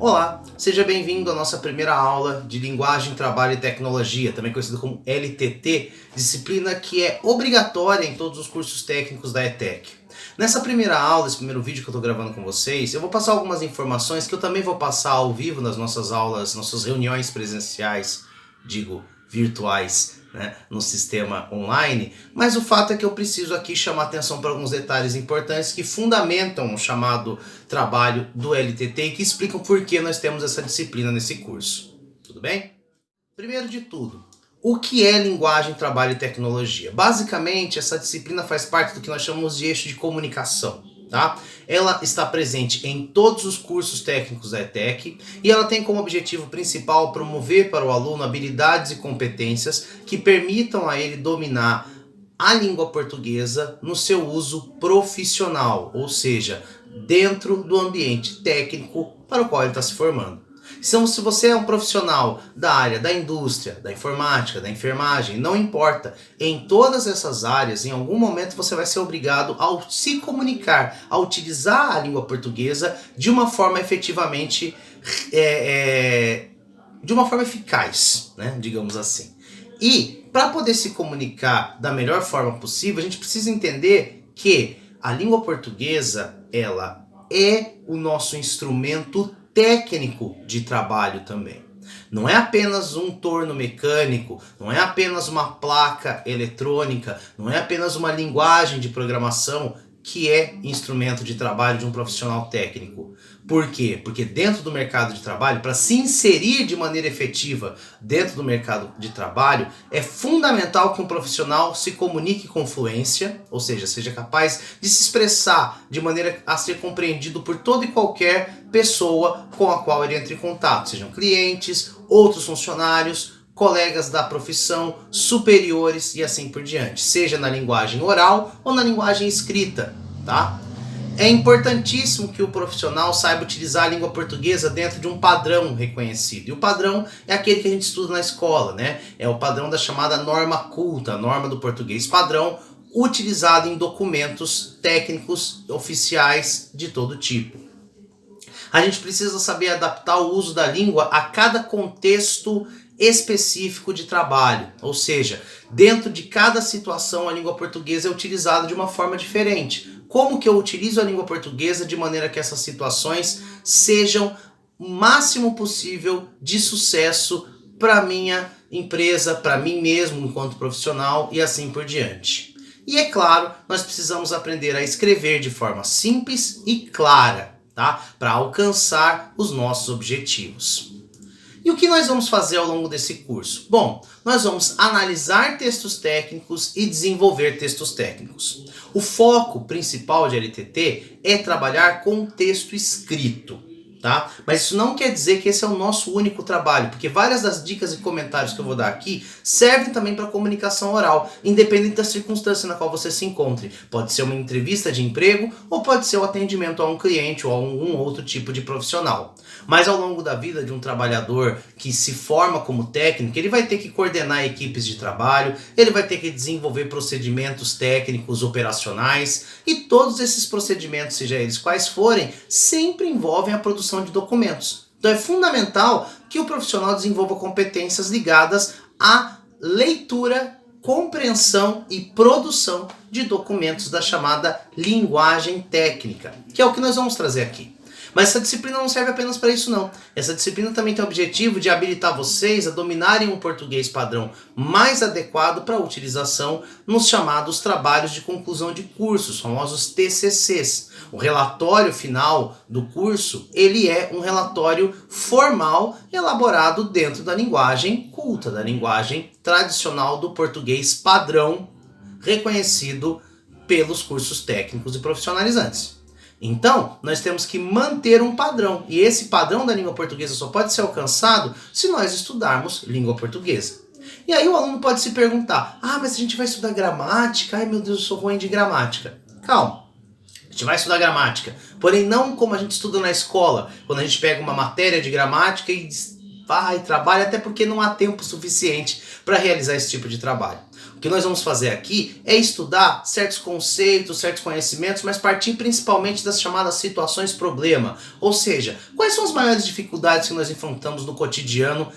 Olá, seja bem-vindo à nossa primeira aula de Linguagem, Trabalho e Tecnologia, também conhecida como LTT, disciplina que é obrigatória em todos os cursos técnicos da ETEC. Nessa primeira aula, esse primeiro vídeo que eu estou gravando com vocês, eu vou passar algumas informações que eu também vou passar ao vivo nas nossas aulas, nossas reuniões presenciais, virtuais, no sistema online, mas o fato é que eu preciso aqui chamar atenção para alguns detalhes importantes que fundamentam o chamado trabalho do LTT e que explicam por que nós temos essa disciplina nesse curso. Tudo bem? Primeiro de tudo, o que é linguagem, trabalho e tecnologia? Basicamente, essa disciplina faz parte do que nós chamamos de eixo de comunicação. Tá? Ela está presente em todos os cursos técnicos da ETEC e ela tem como objetivo principal promover para o aluno habilidades e competências que permitam a ele dominar a língua portuguesa no seu uso profissional, ou seja, dentro do ambiente técnico para o qual ele está se formando. Então, se você é um profissional da área da indústria, da informática, da enfermagem, não importa, em todas essas áreas, em algum momento você vai ser obrigado a se comunicar, a utilizar a língua portuguesa de uma forma efetivamente, de uma forma eficaz, digamos assim. E para poder se comunicar da melhor forma possível, a gente precisa entender que a língua portuguesa, ela é o nosso instrumento técnico de trabalho também. Não é apenas um torno mecânico, não é apenas uma placa eletrônica, não é apenas uma linguagem de programação que é instrumento de trabalho de um profissional técnico. Por quê? Porque dentro do mercado de trabalho, para se inserir de maneira efetiva dentro do mercado de trabalho, é fundamental que um profissional se comunique com fluência, ou seja capaz de se expressar de maneira a ser compreendido por toda e qualquer pessoa com a qual ele entre em contato, sejam clientes, outros funcionários, colegas da profissão, superiores e assim por diante, seja na linguagem oral ou na linguagem escrita, tá? É importantíssimo que o profissional saiba utilizar a língua portuguesa dentro de um padrão reconhecido. E o padrão é aquele que a gente estuda na escola, É o padrão da chamada norma culta, a norma do português padrão, utilizado em documentos técnicos oficiais de todo tipo. A gente precisa saber adaptar o uso da língua a cada contexto específico de trabalho, ou seja, dentro de cada situação a língua portuguesa é utilizada de uma forma diferente. Como que eu utilizo a língua portuguesa de maneira que essas situações sejam o máximo possível de sucesso para minha empresa, para mim mesmo enquanto profissional e assim por diante. E é claro, nós precisamos aprender a escrever de forma simples e clara, para alcançar os nossos objetivos. E o que nós vamos fazer ao longo desse curso? Bom, nós vamos analisar textos técnicos e desenvolver textos técnicos. O foco principal de LTT é trabalhar com texto escrito, Mas isso não quer dizer que esse é o nosso único trabalho, porque várias das dicas e comentários que eu vou dar aqui servem também para comunicação oral, independente da circunstância na qual você se encontre. Pode ser uma entrevista de emprego ou pode ser o atendimento a um cliente ou a algum outro tipo de profissional. Mas ao longo da vida de um trabalhador que se forma como técnico, ele vai ter que coordenar equipes de trabalho, ele vai ter que desenvolver procedimentos técnicos operacionais e todos esses procedimentos, seja eles quais forem, sempre envolvem a produção de documentos. Então é fundamental que o profissional desenvolva competências ligadas à leitura, compreensão e produção de documentos da chamada linguagem técnica, que é o que nós vamos trazer aqui. Mas essa disciplina não serve apenas para isso não. Essa disciplina também tem o objetivo de habilitar vocês a dominarem um português padrão mais adequado para a utilização nos chamados trabalhos de conclusão de cursos, famosos TCCs. O relatório final do curso, ele é um relatório formal elaborado dentro da linguagem culta, da linguagem tradicional do português padrão, reconhecido pelos cursos técnicos e profissionalizantes. Então, nós temos que manter um padrão, e esse padrão da língua portuguesa só pode ser alcançado se nós estudarmos língua portuguesa. E aí o aluno pode se perguntar, mas a gente vai estudar gramática? Ai meu Deus, eu sou ruim de gramática. Calma, a gente vai estudar gramática, porém não como a gente estuda na escola, quando a gente pega uma matéria de gramática e trabalha, até porque não há tempo suficiente para realizar esse tipo de trabalho. O que nós vamos fazer aqui é estudar certos conceitos, certos conhecimentos, mas partir principalmente das chamadas situações problema. Ou seja, quais são as maiores dificuldades que nós enfrentamos no cotidiano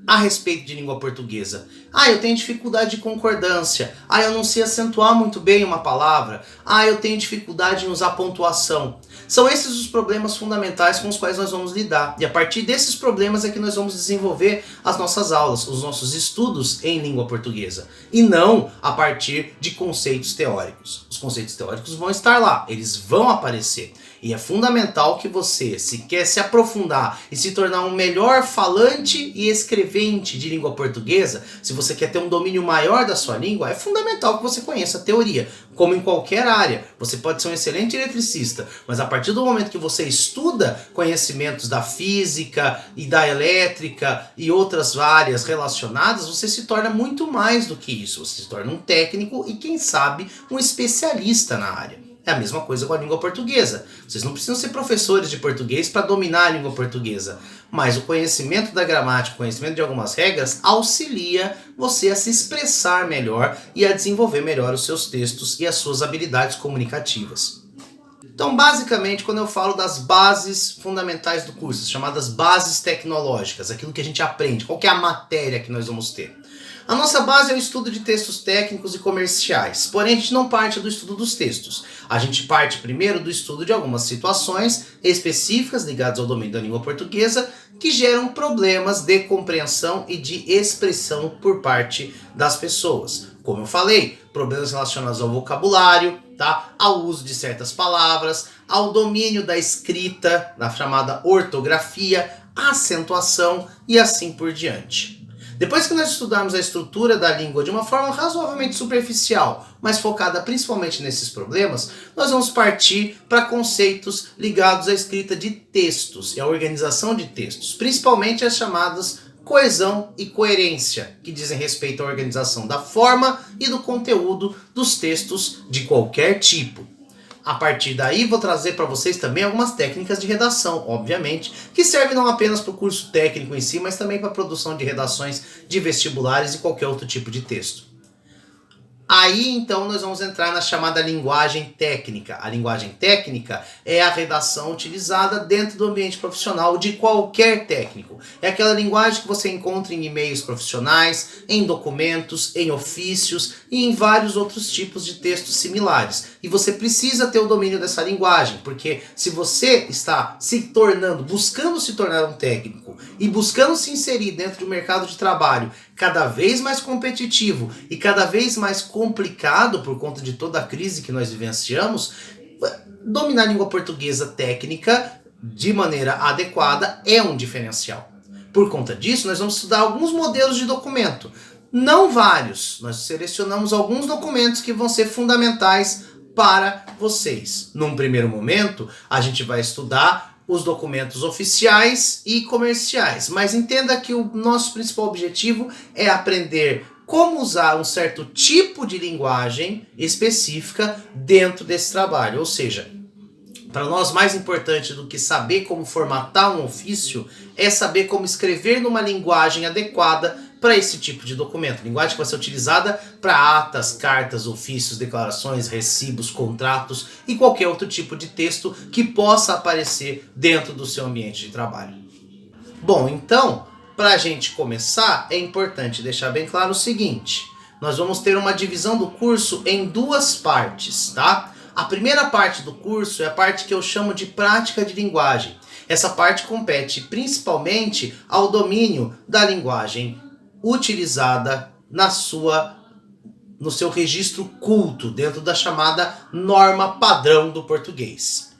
a respeito de língua portuguesa? Eu tenho dificuldade de concordância. Eu não sei acentuar muito bem uma palavra. Eu tenho dificuldade em usar pontuação. São esses os problemas fundamentais com os quais nós vamos lidar. E a partir desses problemas é que nós vamos desenvolver as nossas aulas, os nossos estudos em língua portuguesa. E não a partir de conceitos teóricos. Os conceitos teóricos vão estar lá, eles vão aparecer. E é fundamental que você, se quer se aprofundar e se tornar um melhor falante e escrevente de língua portuguesa, se você quer ter um domínio maior da sua língua, é fundamental que você conheça a teoria. Como em qualquer área, você pode ser um excelente eletricista, mas a partir do momento que você estuda conhecimentos da física e da elétrica e outras áreas relacionadas, você se torna muito mais do que isso. Você se torna um técnico e, quem sabe, um especialista na área. É a mesma coisa com a língua portuguesa. Vocês não precisam ser professores de português para dominar a língua portuguesa, mas o conhecimento da gramática, o conhecimento de algumas regras, auxilia você a se expressar melhor e a desenvolver melhor os seus textos e as suas habilidades comunicativas. Então, basicamente, quando eu falo das bases fundamentais do curso, chamadas bases tecnológicas, aquilo que a gente aprende, qual que é a matéria que nós vamos ter? A nossa base é o estudo de textos técnicos e comerciais, porém a gente não parte do estudo dos textos. A gente parte primeiro do estudo de algumas situações específicas ligadas ao domínio da língua portuguesa que geram problemas de compreensão e de expressão por parte das pessoas. Como eu falei, problemas relacionados ao vocabulário, ao uso de certas palavras, ao domínio da escrita, na chamada ortografia, acentuação e assim por diante. Depois que nós estudarmos a estrutura da língua de uma forma razoavelmente superficial, mas focada principalmente nesses problemas, nós vamos partir para conceitos ligados à escrita de textos e à organização de textos, principalmente as chamadas coesão e coerência, que dizem respeito à organização da forma e do conteúdo dos textos de qualquer tipo. A partir daí, vou trazer para vocês também algumas técnicas de redação, obviamente, que servem não apenas para o curso técnico em si, mas também para a produção de redações de vestibulares e qualquer outro tipo de texto. Aí, então, nós vamos entrar na chamada linguagem técnica. A linguagem técnica é a redação utilizada dentro do ambiente profissional de qualquer técnico. É aquela linguagem que você encontra em e-mails profissionais, em documentos, em ofícios e em vários outros tipos de textos similares. E você precisa ter o domínio dessa linguagem, porque se você está buscando se tornar um técnico e buscando se inserir dentro do mercado de trabalho cada vez mais competitivo e cada vez mais complicado por conta de toda a crise que nós vivenciamos, dominar a língua portuguesa técnica de maneira adequada é um diferencial. Por conta disso, nós vamos estudar alguns modelos de documento. Não vários, nós selecionamos alguns documentos que vão ser fundamentais para vocês. Num primeiro momento, a gente vai estudar os documentos oficiais e comerciais, mas entenda que o nosso principal objetivo é aprender como usar um certo tipo de linguagem específica dentro desse trabalho. Ou seja, para nós mais importante do que saber como formatar um ofício é saber como escrever numa linguagem adequada para esse tipo de documento. Linguagem que vai ser utilizada para atas, cartas, ofícios, declarações, recibos, contratos e qualquer outro tipo de texto que possa aparecer dentro do seu ambiente de trabalho. Bom, então, para a gente começar, é importante deixar bem claro o seguinte: nós vamos ter uma divisão do curso em duas partes, tá? A primeira parte do curso é a parte que eu chamo de prática de linguagem. Essa parte compete principalmente ao domínio da linguagem utilizada no seu registro culto, dentro da chamada norma padrão do português.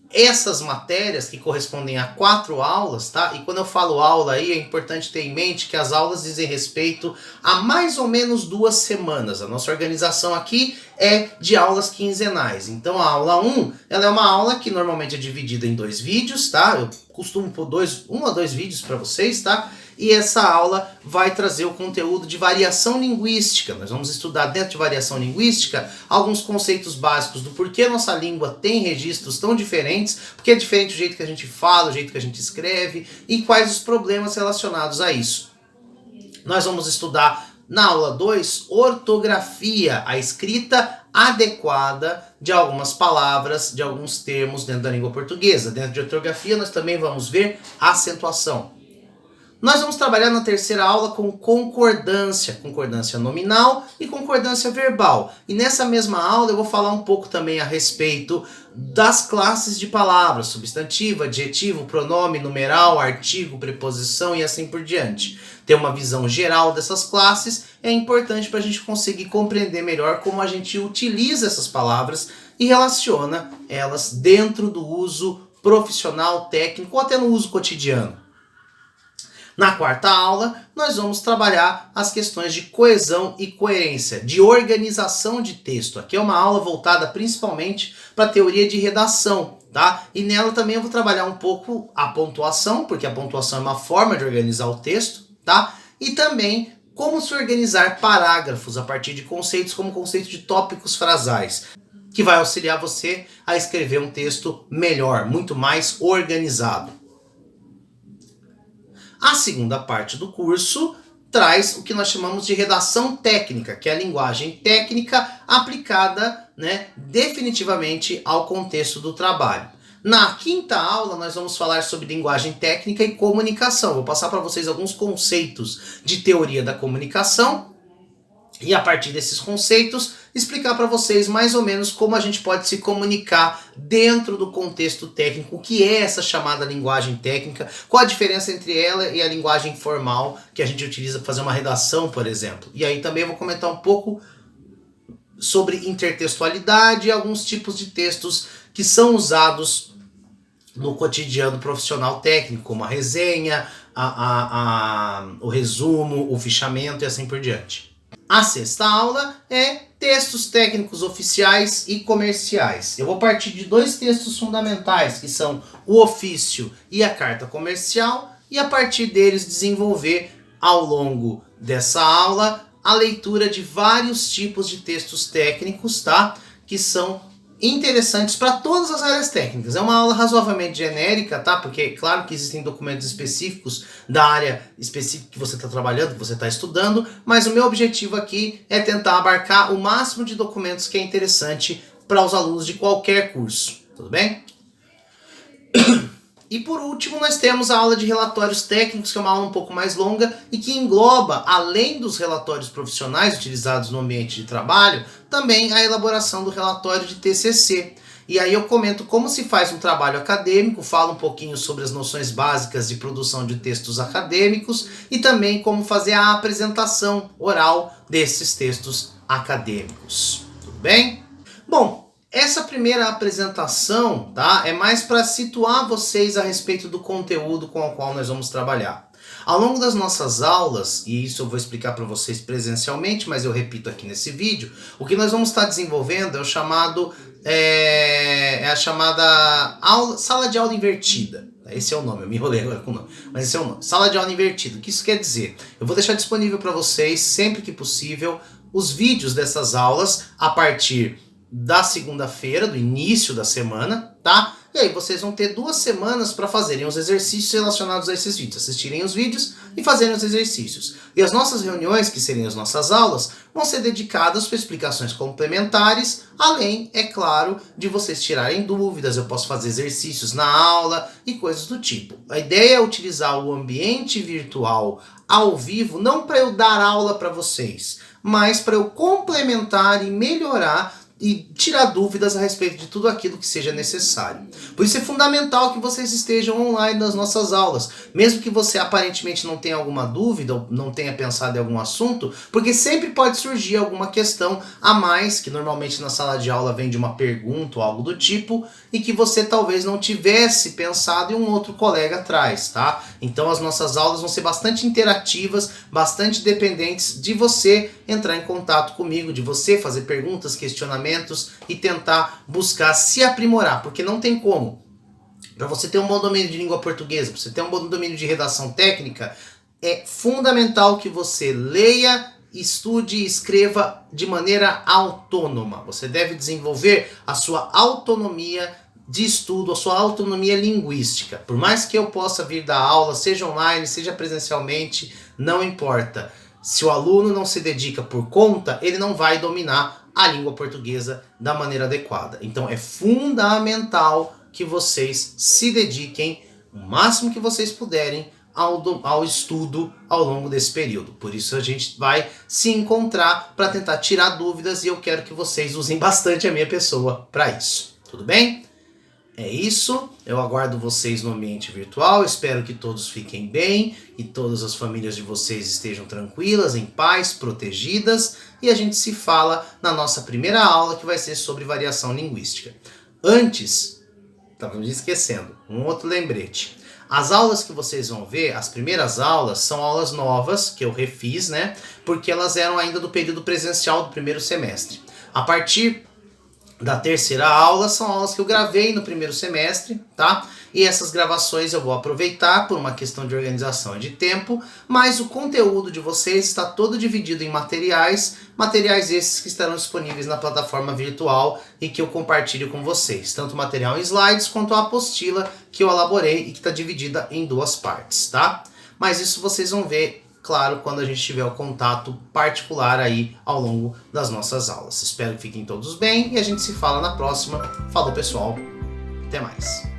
Essas matérias que correspondem a 4 aulas, tá? E quando eu falo aula aí, é importante ter em mente que as aulas dizem respeito a mais ou menos 2 semanas. A nossa organização aqui é de aulas quinzenais. Então a aula 1, ela é uma aula que normalmente é dividida em 2 vídeos, tá? Eu costumo pôr 1 a 2 vídeos para vocês, tá? E essa aula vai trazer o conteúdo de variação linguística. Nós vamos estudar dentro de variação linguística alguns conceitos básicos do porquê nossa língua tem registros tão diferentes, porque é diferente o jeito que a gente fala, o jeito que a gente escreve e quais os problemas relacionados a isso. Nós vamos estudar Na aula 2, ortografia, a escrita adequada de algumas palavras, de alguns termos dentro da língua portuguesa. Dentro de ortografia, nós também vamos ver acentuação. Nós vamos trabalhar na terceira aula com concordância nominal e concordância verbal. E nessa mesma aula eu vou falar um pouco também a respeito das classes de palavras, substantivo, adjetivo, pronome, numeral, artigo, preposição e assim por diante. Ter uma visão geral dessas classes é importante para a gente conseguir compreender melhor como a gente utiliza essas palavras e relaciona elas dentro do uso profissional, técnico ou até no uso cotidiano. Na quarta aula, nós vamos trabalhar as questões de coesão e coerência, de organização de texto. Aqui é uma aula voltada principalmente para a teoria de redação, tá? E nela também eu vou trabalhar um pouco a pontuação, porque a pontuação é uma forma de organizar o texto, tá? E também como se organizar parágrafos a partir de conceitos como o conceito de tópicos frasais, que vai auxiliar você a escrever um texto melhor, muito mais organizado. A segunda parte do curso traz o que nós chamamos de redação técnica, que é a linguagem técnica aplicada, definitivamente ao contexto do trabalho. Na quinta aula, nós vamos falar sobre linguagem técnica e comunicação. Vou passar para vocês alguns conceitos de teoria da comunicação e, a partir desses conceitos, explicar para vocês mais ou menos como a gente pode se comunicar dentro do contexto técnico, o que é essa chamada linguagem técnica, qual a diferença entre ela e a linguagem formal que a gente utiliza para fazer uma redação, por exemplo. E aí também eu vou comentar um pouco sobre intertextualidade e alguns tipos de textos que são usados no cotidiano profissional técnico, como a resenha, o resumo, o fichamento e assim por diante. A sexta aula é textos técnicos oficiais e comerciais. Eu vou partir de dois textos fundamentais, que são o ofício e a carta comercial, e a partir deles desenvolver ao longo dessa aula a leitura de vários tipos de textos técnicos, tá? Que são interessantes para todas as áreas técnicas. É uma aula razoavelmente genérica, tá? Porque é claro que existem documentos específicos da área específica que você está trabalhando, que você está estudando, mas o meu objetivo aqui é tentar abarcar o máximo de documentos que é interessante para os alunos de qualquer curso. Tudo bem? E por último, nós temos a aula de relatórios técnicos, que é uma aula um pouco mais longa e que engloba, além dos relatórios profissionais utilizados no ambiente de trabalho, também a elaboração do relatório de TCC. E aí eu comento como se faz um trabalho acadêmico, falo um pouquinho sobre as noções básicas de produção de textos acadêmicos e também como fazer a apresentação oral desses textos acadêmicos. Tudo bem? Bom, essa primeira apresentação, tá, é mais para situar vocês a respeito do conteúdo com o qual nós vamos trabalhar. Ao longo das nossas aulas, e isso eu vou explicar para vocês presencialmente, mas eu repito aqui nesse vídeo, o que nós vamos estar desenvolvendo é o chamado, a chamada sala de aula invertida. Esse é o nome, eu me enrolei agora com o nome, mas esse é o nome, sala de aula invertida. O que isso quer dizer? Eu vou deixar disponível para vocês, sempre que possível, os vídeos dessas aulas a partir da segunda-feira, do início da semana, tá? E aí vocês vão ter 2 semanas para fazerem os exercícios relacionados a esses vídeos, assistirem os vídeos e fazerem os exercícios. E as nossas reuniões, que seriam as nossas aulas, vão ser dedicadas para explicações complementares, além, é claro, de vocês tirarem dúvidas. Eu posso fazer exercícios na aula e coisas do tipo. A ideia é utilizar o ambiente virtual ao vivo, não para eu dar aula para vocês, mas para eu complementar e melhorar e tirar dúvidas a respeito de tudo aquilo que seja necessário. Por isso é fundamental que vocês estejam online nas nossas aulas, mesmo que você aparentemente não tenha alguma dúvida ou não tenha pensado em algum assunto, porque sempre pode surgir alguma questão a mais, que normalmente na sala de aula vem de uma pergunta ou algo do tipo, e que você talvez não tivesse pensado e um outro colega traz, tá? Então as nossas aulas vão ser bastante interativas, bastante dependentes de você entrar em contato comigo, de você fazer perguntas, questionamentos, e tentar buscar se aprimorar, porque não tem como. Para você ter um bom domínio de língua portuguesa, para você ter um bom domínio de redação técnica, é fundamental que você leia, estude e escreva de maneira autônoma. Você deve desenvolver a sua autonomia de estudo, a sua autonomia linguística. Por mais que eu possa vir dar aula, seja online, seja presencialmente, não importa. Se o aluno não se dedica por conta, ele não vai dominar a língua portuguesa da maneira adequada. Então é fundamental que vocês se dediquem o máximo que vocês puderem ao estudo ao longo desse período. Por isso a gente vai se encontrar para tentar tirar dúvidas e eu quero que vocês usem bastante a minha pessoa para isso. Tudo bem? É isso, eu aguardo vocês no ambiente virtual, espero que todos fiquem bem e todas as famílias de vocês estejam tranquilas, em paz, protegidas, e a gente se fala na nossa primeira aula, que vai ser sobre variação linguística. Antes, estava me esquecendo, um outro lembrete. As aulas que vocês vão ver, as primeiras aulas, são aulas novas, que eu refiz, né? Porque elas eram ainda do período presencial do primeiro semestre. A partir da terceira aula, são aulas que eu gravei no primeiro semestre, tá? E essas gravações eu vou aproveitar por uma questão de organização e de tempo, mas o conteúdo de vocês está todo dividido em materiais esses que estarão disponíveis na plataforma virtual e que eu compartilho com vocês, tanto material em slides quanto a apostila que eu elaborei e que está dividida em 2 partes, tá? Mas isso vocês vão ver, claro, quando a gente tiver o contato particular aí ao longo das nossas aulas. Espero que fiquem todos bem e a gente se fala na próxima. Falou, pessoal. Até mais.